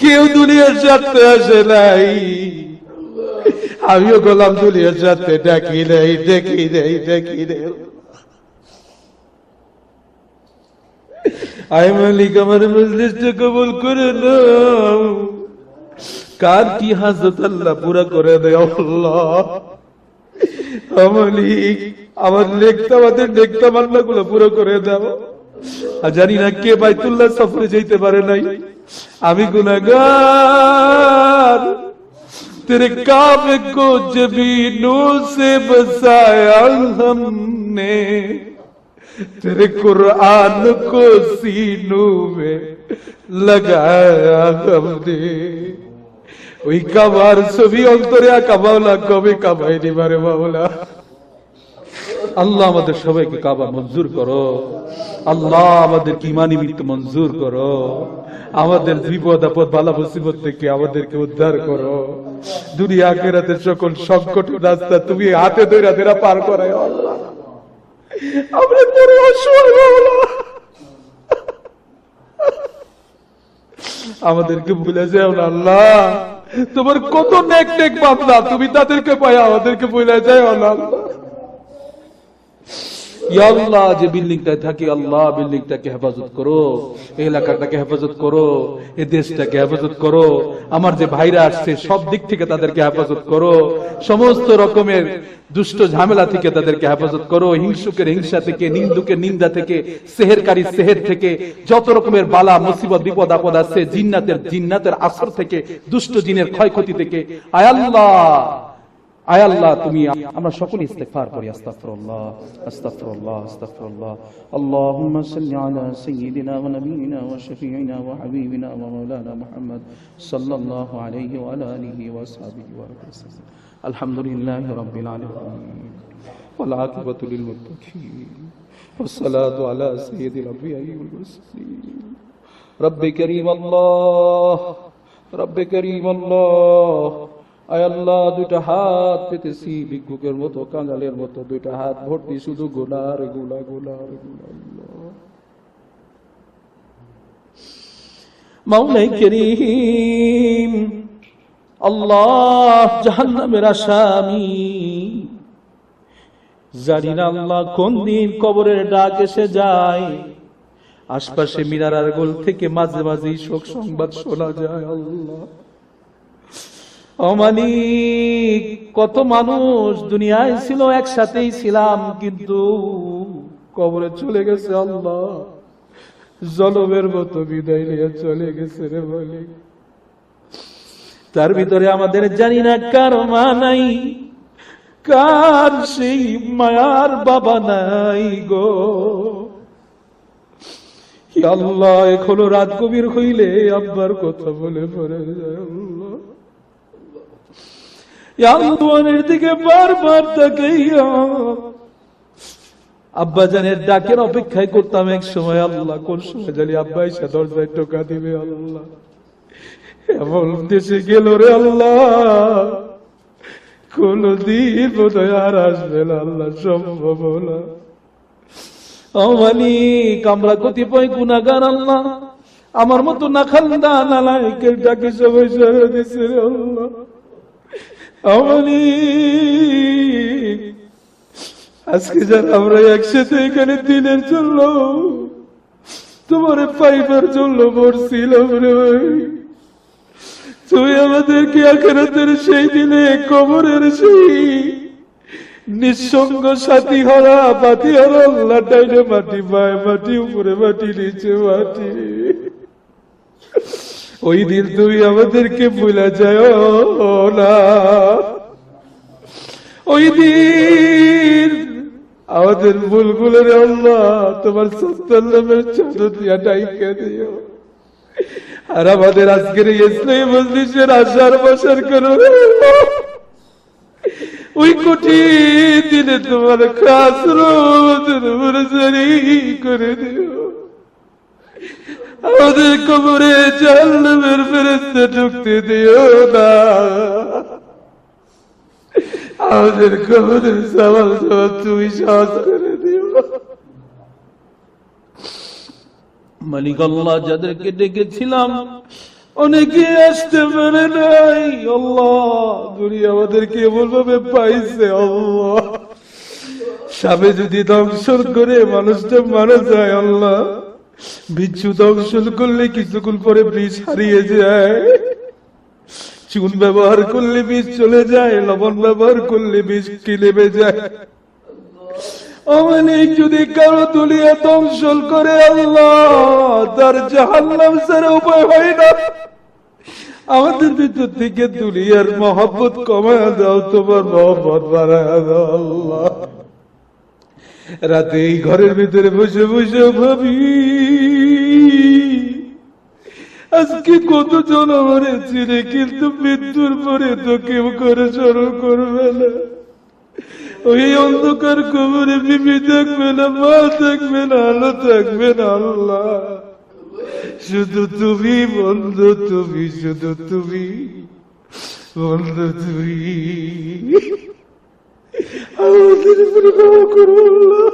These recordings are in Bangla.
কেউ দুনিয়ার স্বার্থে আসে নাই, আমিও গোলাম দুনিয়ার স্বার্থে ডাকি নাই, দেখি নাই, দেখি নাই। আয় মালিক, আমার মজলিসটা কবুল করে নাও। কার কি হাজত আল্লাহ পুরা করে দেয় আল্লাহ। মালিক, আমার আমাদের নেকটা মান্না গুলো পুরো করে দাও। আর জানি না কে বাইতুল্লাহ সফরে যেতে পারে নাই, আমি गुनहगार। तेरे काबे को जबीनों से बसाया हमने, तेरे कुरान को सीनों में लगाया हमने। ওই কাবার ছবি অন্তরে আঁকা মাওলা কবে কাবাই নিবারে মাওলা। আল্লাহ আমাদের সবাইকে কাবা মঞ্জুর করো, আল্লাহ আমাদের ঈমানি মৃত্যু মঞ্জুর করো, আমাদের বিপদ আপদ বালা মুসিবত থেকে আমাদেরকে উদ্ধার করো। দুনিয়া আখিরাতের সকল সংকট রাস্তা তুমি হাতে ধরে ধরে পার করায় আল্লাহ। আমরা বড় অসহায় মাওলা, আমাদেরকে ভুলে যাও না আল্লাহ। তোমার কত নেক নেক বান্দা, তুমি তাদেরকে পায় আমাদেরকে ভুলে যাও না আল্লাহ। ইয়া আল্লাহ, যে বিল্ডিংটায় থাকি আল্লাহ, বিল্ডিংটাকে হেফাজত করো, এই এলাকাটাকে হেফাজত করো, এই দেশটাকে হেফাজত করো। আমার যে ভাইরা আসছে সব দিক থেকে তাদেরকে হেফাজত করো, সমস্ত রকমের দুষ্ট ঝামেলা থেকে তাদেরকে হেফাজত করো, হিংসুকের হিংসা থেকে, নিন্দুকের নিন্দা থেকে, সেহেরকারী সেহের থেকে, যত রকমের বালা মুসিবত বিপদ আপদ আছে, জিন্নাতের আসর থেকে, দুষ্ট জিনের ক্ষয়ক্ষতি থেকে। আয় আল্লাহ, আয় আল্লাহ, তুমি আমরা সকলে ইস্তিগফার করি। আস্তাগফিরুল্লাহ, আস্তাগফিরুল্লাহ, আস্তাগফিরুল্লাহ। আল্লাহুম্মা সাল্লি আলা সাইয়্যিদিনা ওয়া নাবিয়িনা ওয়া শাফিঈনা ওয়া হাবিবিনা ওয়া মাওলানা মুহাম্মদ সাল্লাল্লাহু আলাইহি ওয়া আলা আলিহি ওয়া সাহবিহি ওয়া সাল্লাম। আলহামদুলিল্লাহি রাব্বিল আলামিন ওয়াল আকিবাতু লিল মুত্তাকিন ওয়াস সালাতু আলা সাইয়্যিদিল আমবিয়া'i ওয়াল মুরসালিন। রব্বে কারীম আল্লাহ, রব্বে কারীম আল্লাহ। আয় আল্লাহ, দুইটা হাত পেতেছি ভিক্ষুকের মতো, কাঙালের মতো, দুইটা হাত ভর্তি শুধু গুনার গুনাহ, গুনার গুনাহ। মাওলাই করিম আল্লাহ, জাহান্নামের আসামি জানি না আল্লাহ কোন দিন কবরের ডাক এসে যায়। আশপাশে মিনারার গোল থেকে মাঝে মাঝে শোক সংবাদ শোনা যায় আল্লাহ। অমানিক, কত মানুষ দুনিয়ায় ছিল, একসাথেই ছিলাম, কিন্তু কবরে চলে গেছে আল্লাহ। জলমের মতো বিদায় নিয়ে চলে গেছে রে বলে। তার ভিতরে আমাদের জানি না কার মা নাই, কার সেই মায়ার বাবা নাই গো আল্লাহ। এখনো রাত গভীর হইলে আব্বার কথা বলে পড়ে যায় আল্লাহ। আল্লাহর দিকে বারবার তাকাইয়া আব্বা জানের ডাকের অপেক্ষায় করতাম এক সময় আল্লাহ। কোন সময় জানি আব্বা এসে দরজায় টোকা দিবে আল্লাহ। এমন দেশে গেল রে আল্লাহ, কোনদিন বোধহয় আর আসবে না আল্লাহ, সম্ভব না। অমানিক, আমরা কতিপয় গুনাহগার আল্লাহ, আমার মতো নাখান্দা নালায়েকের ডাকে সবাই সাড়া দিছে রে আল্লাহ। অমানিক, আজকে যারা আমরা একসাথে এখানে দিনের জন্য, তোমার পাইবার জন্য মরছিলাম রে ভাই, তুমি আমাদেরকে আখিরাতের সেই দিনে কবরের সেই নিঃসঙ্গ সাথী হারা বাতি হারা আল্লাহ, ডাইনে মাটি বায় মাটি, উপরে মাটি নিচে মাটি, ওই দিন তুমি আমাদেরকে ভুলে যায় না। ওই দিন আমাদের ভুলগুলোর আল্লাহ তোমার সত্তর নামের ছোট দিয়া ডাইকা দিও। আর আমাদের আজকের ইসলামী মজলিসের আশার বসার করো ওই কঠিন দিনে তোমার খাস রহমতের বরসারি করে দিও। আমাদের কবরে জাহান্নামের ফেরেশতা ঢুকতে দিও না। আমাদের কবরের সওয়াল জবাব তুমি সহজ করে দিও। মালিক আল্লাহ, যাদেরকে ডেকেছিলাম অনেকে আসতে পারে নাই। আল্লাহ, দুনিয়া আমাদেরকে এমন ভাবে পাইছে। আল্লাহ, সাপে যদি দংশন করে মানুষটা মারা যায়, আল্লাহ বিচ্ছু দংশন করলে কিছুক্ষণ পরে বিষ হারিয়ে যায়, চুন ব্যবহার করলে বিষ চলে যায়, লবণ ব্যবহার করলে বিষ কি নেমে যায়। অনেক যদি কারো দুনিয়া দংশন করে, আল্লাহ তার জাহান্নাম ছাড়া উপায় হয় না। আমাদের ভিতর থেকে দুনিয়ার মহব্বত কমায় দাও, তোমার মহব্বত বাড়ায় দাও। আল্লাহ, রাতে এই ঘরের ভিতরে বসে বসে ভাবি, আজকে কতজন আমারে চিনে, কিন্তু মৃত্যুর পরে তো কেউ করে স্মরণ করবে না। ওই অন্ধকার কবরে বিবি থাকবে না, মা থাকবে না, আলো থাকবে না। আল্লাহ, শুধু তুমি বন্ধু, তুমি শুধু তুমি বন্ধু, তুমি আমাদের উপরে দয়া করো। আল্লাহ,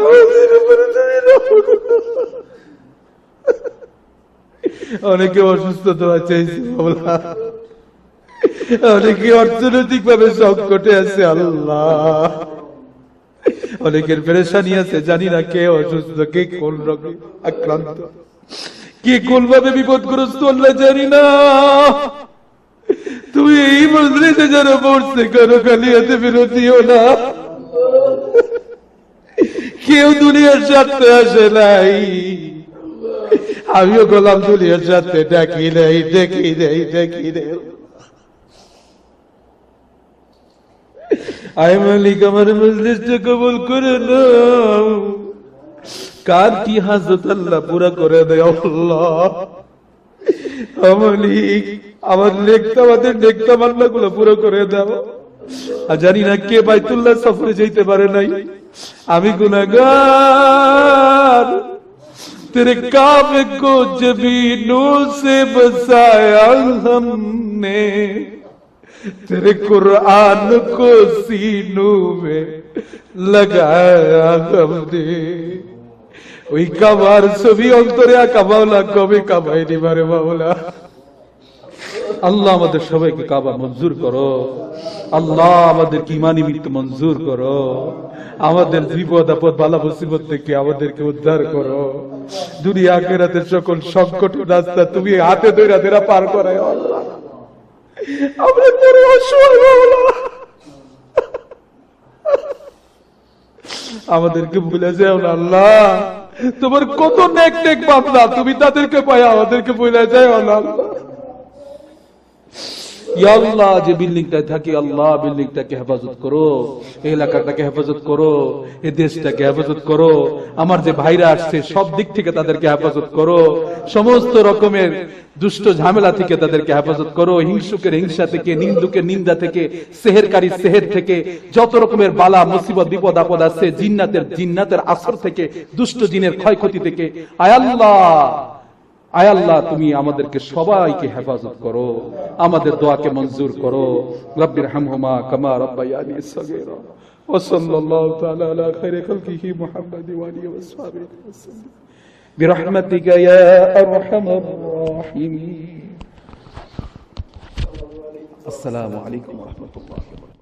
আমাদের উপরে তুমি দয়া করো। অনেকে অসুস্থতা চাইছে বাবা, অনেকে অর্থনৈতিক ভাবে সংকটে আছে। আল্লাহ, অনেকের পেরেশানি আছে, জানি না কে অসুস্থ, কে কোন রোগে আক্রান্ত, কে কোন ভাবে বিপদগ্রস্ত, আল্লাহ জানি না। তুমি এই মজলিসে যারা পড়ছে, কারো খালি হাতে বিরতিও না। কেউ দুনিয়ার স্বার্থে আসে নাই, আমিও গোলাম দুনিয়ার স্বার্থে ডাকি নাই, দেখি নাই, দেখি নাই। আয় মালিক, আমার মজলিসটা কবুল করে নাও। কার কি হাজত আল্লাহ পুরা করে দেয়। আল্লাহ, মালিক, আমার নেকটা, আমাদের নেকটা মাল্লা গুলো পুরো করে দাও। আর জানি না কে বাইতুল্লাহ সফরে যেতে পারে নাই, আমি গুনাহগার। तेरे काबे को जबीनों से बसाया हमने, तेरे कुरान को सीनों में लगाया हमने। ওই কাবার ছবি অন্তরে আঁকা মাওলা কবে কাবাইনি পারে মাওলা। আল্লাহ, আমাদের সবাইকে কাবা মঞ্জুর করো। আল্লাহ, আমাদের ইমানি মৃত্যু মঞ্জুর করো। আমাদের বিপদ আপদ বালা মুসিবত থেকে আমাদেরকে উদ্ধার করো। দুনিয়া আখিরাতের সকল সংকট রাস্তা তুমি হাতে ধরে ধরে পার করায়। আল্লাহ, আমরা বড় অসহায় মাওলা, আমাদেরকে ভুলে যাও না। আল্লাহ, তোমার কত নেক নেক বান্দা, তুমি তাদেরকে পাই, আমাদেরকে ভুলে যাও না। ইয়া আল্লাহ, যে বিল্ডিংটায় থাকি, আল্লাহ বিল্ডিংটাকে হেফাজত করো, এই এলাকাটাকে হেফাজত করো, এই দেশটাকে হেফাজত করো। আমার যে ভাইরা আসছে সব দিক থেকে তাদেরকে হেফাজত করো, সমস্ত রকমের দুষ্ট ঝামেলা থেকে তাদেরকে হেফাজত করো, হিংসুকের হিংসা থেকে, নিন্দুকের নিন্দা থেকে, সেহেরকারী সেহের থেকে, যত রকমের বালা মুসিবত বিপদ আপদ আছে, জিন্নাতের আসর থেকে, দুষ্ট জিনের ক্ষয়ক্ষতি থেকে। আয় আল্লাহ, আয় আল্লাহ, তুমি আমাদেরকে সবাইকে হেফাজত করো, আমাদের দোয়াকে মঞ্জুর করো। রব্বির হামহুমা কামা রাব্বায়ানি সগীরা। ওয়া সাল্লাল্লাহু তাআলা আলা খায়রি খালকিহি মুহাম্মাদি ওয়া আলিহি ওয়া সাহবিহি ওয়াসাল্লাম বিরহমাতিকা ইয়া আরহামার রাহিমিন। আসসালামু আলাইকুম ওয়া রাহমাতুল্লাহি ওয়া বারাকাতুহু।